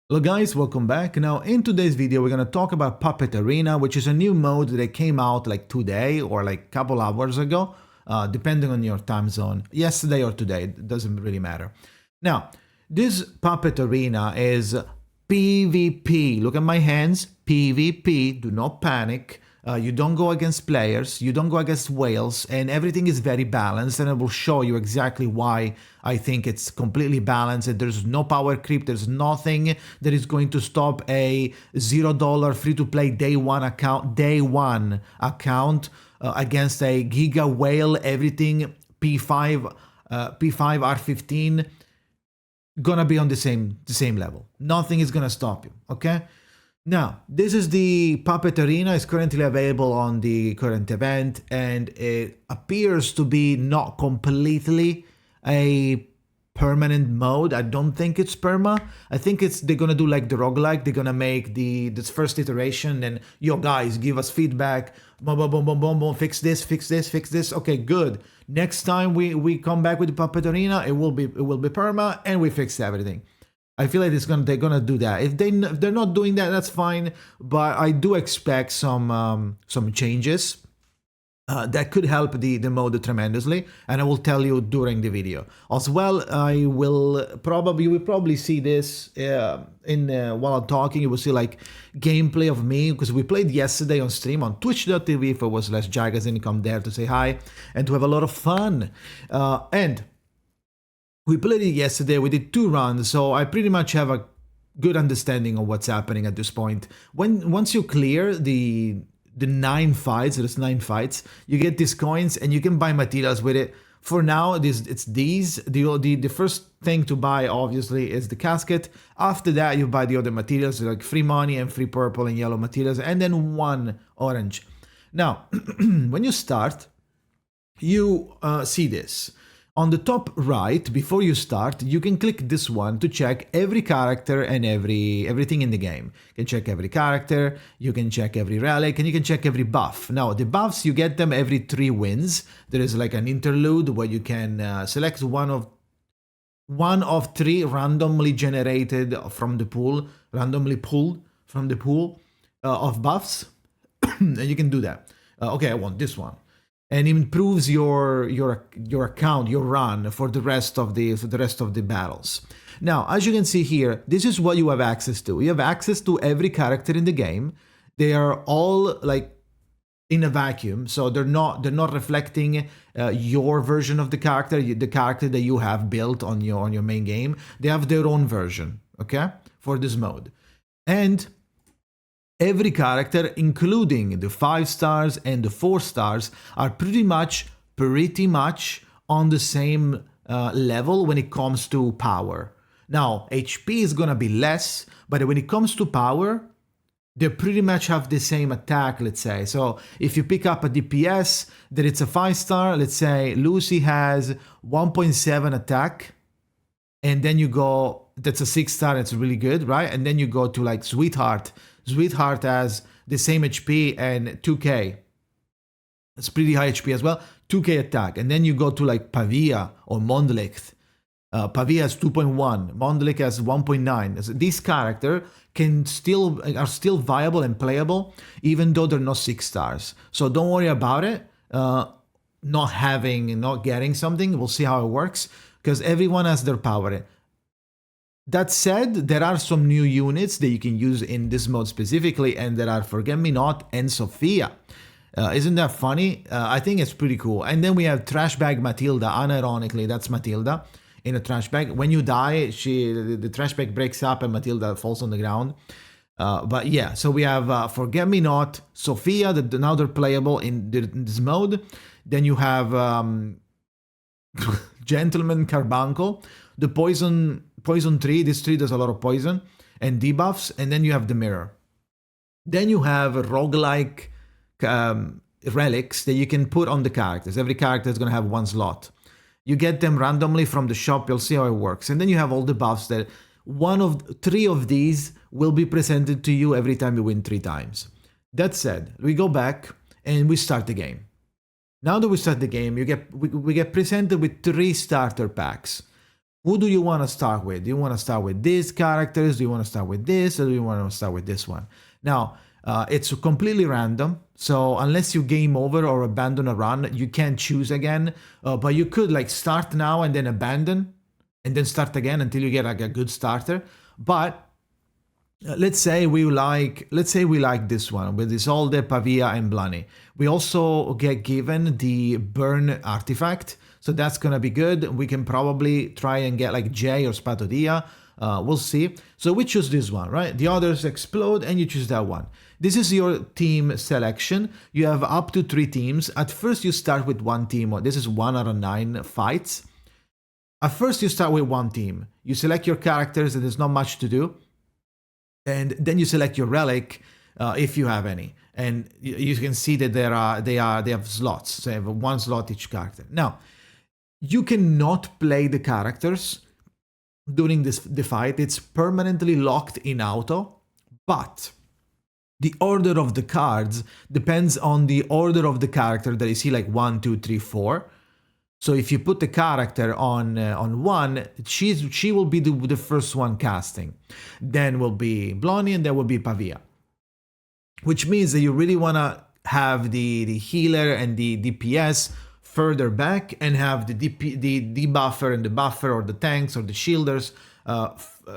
Hello guys, welcome back. Now in today's video we're going to talk about Puppet Arena, which is a new mode that came out like today or like a couple hours ago, depending on your time zone. Yesterday or today, it doesn't really matter. Now, this Puppet Arena is PvP. Look at my hands, PvP, do not panic. You don't go against players, you don't go against whales, and everything is very balanced, and I will show you exactly why I think it's completely balanced, and there's no power creep, there's nothing that is going to stop a $0 free-to-play day one account against a Giga Whale, everything P5, P5 R15, gonna be on the same level. Nothing is gonna stop you, okay? Now, this is the Puppet Arena. It's currently available on the current event, and it appears to be not completely a permanent mode. I don't think it's perma. I think they're gonna do like the roguelike. They're gonna make this first iteration, and yo guys, give us feedback. Boom, boom, boom, boom, boom, boom. Fix this, fix this, fix this. Okay, good. Next time we come back with the Puppet Arena, it will be perma, and we fix everything. I feel like they're gonna do that. If they're not doing that, that's fine. But I do expect some changes that could help the mode tremendously, and I will tell you during the video. As well, you will probably see this while I'm talking. You will see like gameplay of me, because we played yesterday on stream on twitch.tv/Jakazin. Come there to say hi and to have a lot of fun. And we played it yesterday, we did 2 runs, so I pretty much have a good understanding of what's happening at this point. Once you clear the 9 fights, there's 9 fights, you get these coins and you can buy materials with it. For now, it's these. The first thing to buy, obviously, is the casket. After that, you buy the other materials, like free money and free purple and yellow materials, and then 1 orange. Now, when you start, you see this. On the top right, before you start, you can click this one to check every character and everything in the game. You can check every character, you can check every relic, and you can check every buff. Now, the buffs, you get them every 3 wins. There is like an interlude where you can select one of 3 randomly generated from the pool, randomly pulled from the pool of buffs, and you can do that. Okay, I want this one. And it improves your account, your run for the rest of the battles. Now, as you can see here, this is what you have access to. You have access to every character in the game. They are all like in a vacuum, so they're not reflecting your version of the character that you have built on your main game. They have their own version, okay, for this mode. And every character, including the 5 stars and the 4 stars, are pretty much on the same level when it comes to power. Now, HP is gonna be less, but when it comes to power, they pretty much have the same attack, let's say. So if you pick up a DPS that it's a 5 star, let's say Lucy has 1.7 attack, and then you go, that's a 6 star, it's really good, right? And then you go to like Sweetheart. Sweetheart has the same HP and 2k. It's pretty high HP as well. 2k attack. And then you go to like Pavia or Mondlicht. Pavia has 2.1. Mondlicht has 1.9. These characters are still viable and playable, even though they're not 6 stars. So don't worry about it. Not getting something. We'll see how it works, because everyone has their power. That said, there are some new units that you can use in this mode specifically, and there are Forget-Me-Not and Sophia. Isn't that funny? I think it's pretty cool. And then we have Trash Bag Matilda. Unironically, that's Matilda in a trash bag. When you die, the trash bag breaks up and Matilda falls on the ground. But yeah, so we have Forget-Me-Not, Sophia, that now they're playable in this mode. Then you have Gentleman Carbuncle, the poison tree. This tree does a lot of poison and debuffs. And then you have the mirror. Then you have roguelike relics that you can put on the characters. Every character is going to have 1 slot. You get them randomly from the shop. You'll see how it works. And then you have all the buffs that 3 of these will be presented to you every time you win 3 times. That said, we go back and we start the game. Now that we start the game, we get presented with 3 starter packs. who do you want to start with? Do you want to start with these characters? Do you want to start with this? Or do you want to start with this one? Now, it's completely random. So unless you game over or abandon a run, you can't choose again. But you could like start now and then abandon and then start again until you get like a good starter. But let's say we like this one with Isolde, Pavia, and Blani. We also get given the burn artifact, so that's gonna be good. We can probably try and get like Jay or Spatodia. We'll see. So we choose this one, right? The others explode, and you choose that one. This is your team selection. You have up to 3 teams. At first, you start with 1 team. This is 1 out of 9 fights. At first, you start with 1 team. You select your characters, and there's not much to do. And then you select your relic if you have any, and you can see that they have slots. So you have 1 slot each character. Now, you cannot play the characters during the fight. It's permanently locked in auto, but the order of the cards depends on the order of the character that you see, like 1, 2, 3, 4. So if you put the character on 1, she will be the first one casting. Then will be Blani, and then will be Pavia. Which means that you really want to have the healer and the DPS further back, and have the debuffer and the buffer, or the tanks or the shielders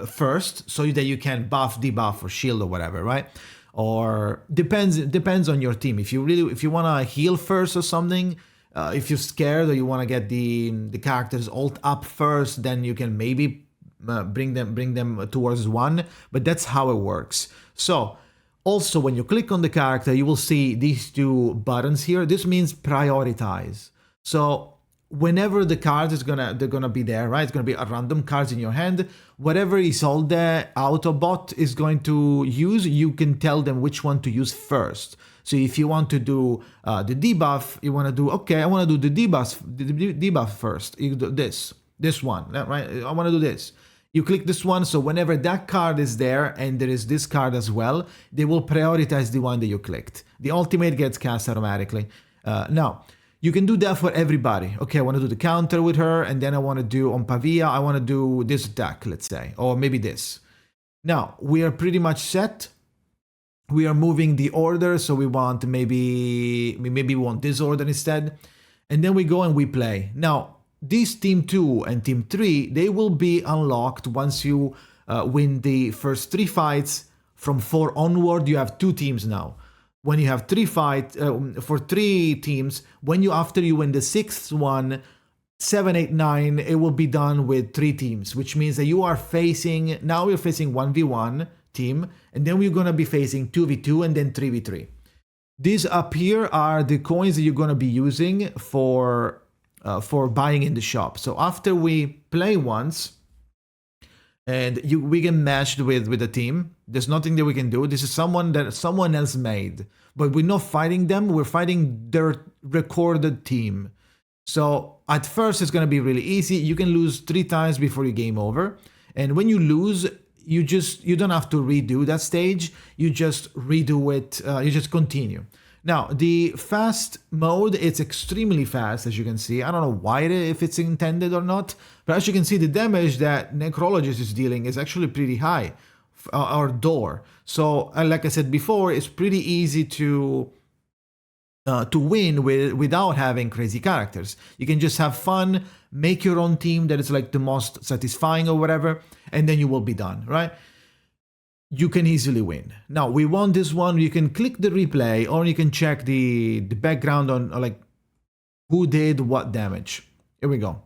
first, so that you can buff, debuff, or shield, or whatever, right? Or depends on your team. If you want to heal first or something, if you're scared or you want to get the characters ult up first, then you can maybe bring them towards 1. But that's how it works. So also, when you click on the character, you will see these 2 buttons here. This means prioritize. So whenever the card they're gonna be there, right? It's gonna be a random cards in your hand. Whatever Isolde Autobot is going to use, you can tell them which one to use first. So if you want to do the debuff, you want to do, okay, I want to do the debuff first. You do this one, right? I want to do this. You click this one, so whenever that card is there and there is this card as well, they will prioritize the one that you clicked. The ultimate gets cast automatically. Now, you can do that for everybody. Okay, I want to do the counter with her, and then I want to do on Pavia, I want to do this attack, let's say, or maybe this. Now, we are pretty much set. We are moving the order, so we want maybe we want this order instead. And then we go and we play. Now, these Team 2 and Team 3, they will be unlocked once you win the first 3 fights. From 4 onward, you have 2 teams now. When you have 3 fights, for 3 teams, after you win the 6th one, 7, 8, 9, it will be done with 3 teams, which means that you're facing 1v1 team, and then we're going to be facing 2v2 and then 3v3. These up here are the coins that you're going to be using for buying in the shop. So after we play once and we get matched with a team, there's nothing that we can do. This is someone that someone else made, but we're not fighting them. We're fighting their recorded team. So at first it's going to be really easy. You can lose 3 times before you game over. And when you lose, you don't have to redo that stage. You just redo it. You just continue. Now, the fast mode, it's extremely fast, as you can see. I don't know why, if it's intended or not, but as you can see, the damage that Necrologist is dealing is actually pretty high, or Door. So, like I said before, it's pretty easy to win without having crazy characters. You can just have fun, make your own team that is like the most satisfying or whatever, and then you will be done, right? You can easily win. Now, we won this one. You can click the replay, or you can check the background on like who did what damage. Here we go.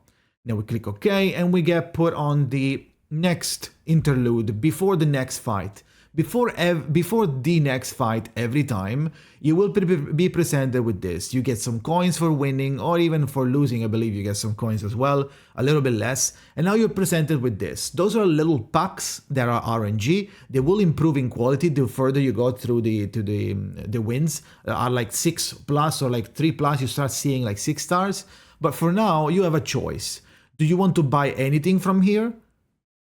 Now we click OK, and we get put on the next interlude before the next fight. Before the next fight, every time, you will be presented with this. You get some coins for winning, or even for losing, I believe you get some coins as well, a little bit less. And now you're presented with this. Those are little packs that are RNG. They will improve in quality the further you go through the wins. Are like 6+ or like 3+, you start seeing like 6 stars. But for now, you have a choice. Do you want to buy anything from here?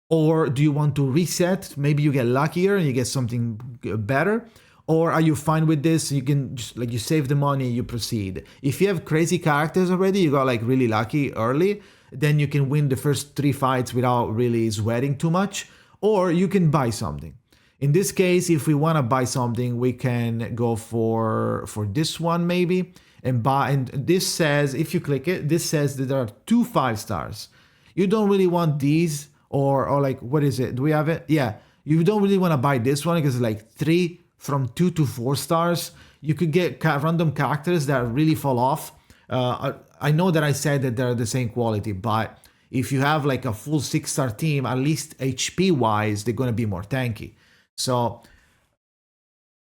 Or do you want to reset? Maybe you get luckier and you get something better. Or are you fine with this? You can just like you save the money and you proceed. If you have crazy characters already, you got like really lucky early, then you can win the first 3 fights without really sweating too much, or you can buy something. In this case, if we want to buy something, we can go for this one maybe and buy. And this says, if you click it, this says that there are 2 5 stars. You don't really want these, or like, what is it? Do we have it? Yeah, you don't really want to buy this one because it's like 3 from 2 to 4 stars. You could get random characters that really fall off. I know that I said that they're the same quality, but if you have like a full 6-star team, at least HP wise, they're going to be more tanky. So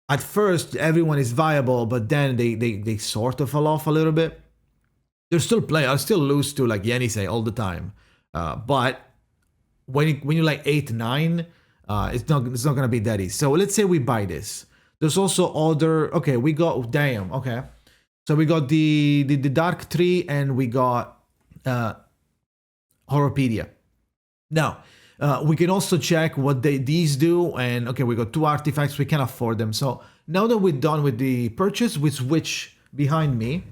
at first everyone is viable, but then they sort of fall off a little bit. They're still I still lose to like Yenisei all the time. But when you're like 8, 9, it's not gonna be that easy. So let's say we buy this. There's also other. Okay, we got damn. Okay, so we got the Dark Tree and we got Horrorpedia. Now we can also check what these do. And okay, we got 2 artifacts. We can afford them. So now that we're done with the purchase, we switch behind me.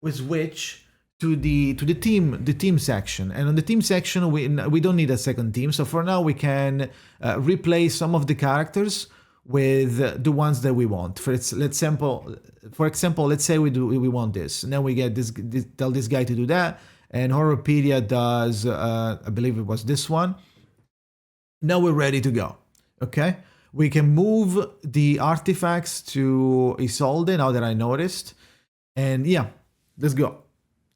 We switch to the team section, and on the team section we don't need a second team. So for now we can replace some of the characters with the ones that we want. For example, let's say we want this, and then we get tell this guy to do that, and Horrorpedia does I believe it was this one. Now we're ready to go. Okay, we can move the artifacts to Isolde now that I noticed, and yeah, let's go.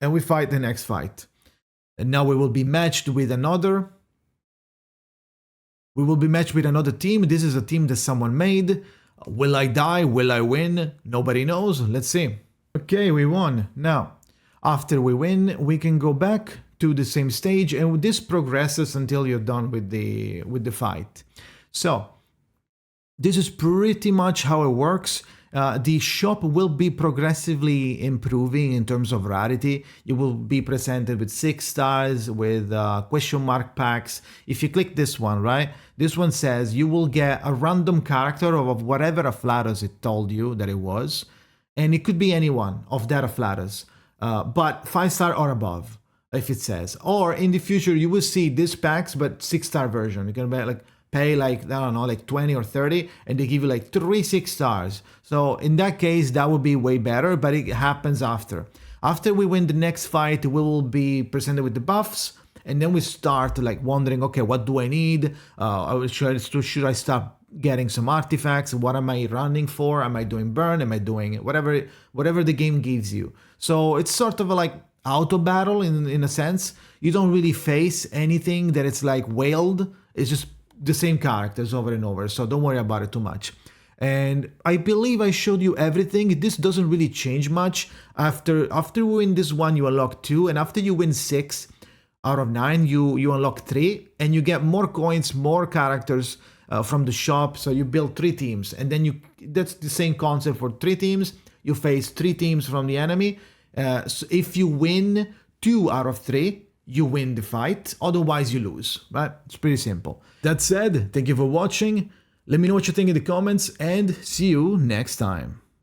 And we fight the next fight. And now we will be matched with another. We will be matched with another team. This is a team that someone made. Will I die? Will I win? Nobody knows. Let's see. Okay, we won. Now, after we win, we can go back to the same stage, and this progresses until you're done with the fight. So, this is pretty much how it works. The shop will be progressively improving in terms of rarity. You will be presented with 6 stars, with question mark packs. If you click this one, right? This one says you will get a random character of whatever Afflatus it told you that it was. And it could be anyone of that Afflatus. But 5-star or above, if it says. Or in the future, you will see these packs, but 6-star version. You can pay like, I don't know, like 20 or 30, and they give you like 3 6 stars. So in that case, that would be way better, but it happens after. After we win the next fight, we will be presented with the buffs, and then we start like wondering, okay, what do I need? Should I start getting some artifacts? What am I running for? Am I doing burn? Am I doing whatever the game gives you? So it's sort of a like auto battle in a sense. You don't really face anything that it's like wailed. It's just the same characters over and over, so don't worry about it too much. And I believe I showed you everything. This doesn't really change much. After you win this one, you unlock 2, and after you win 6 out of 9, you unlock 3, and you get more coins, more characters from the shop. So you build 3 teams, and then that's the same concept for 3 teams. You face 3 teams from the enemy. So if you win 2 out of 3, you win the fight, otherwise you lose, right? It's pretty simple. That said, thank you for watching. Let me know what you think in the comments, and see you next time.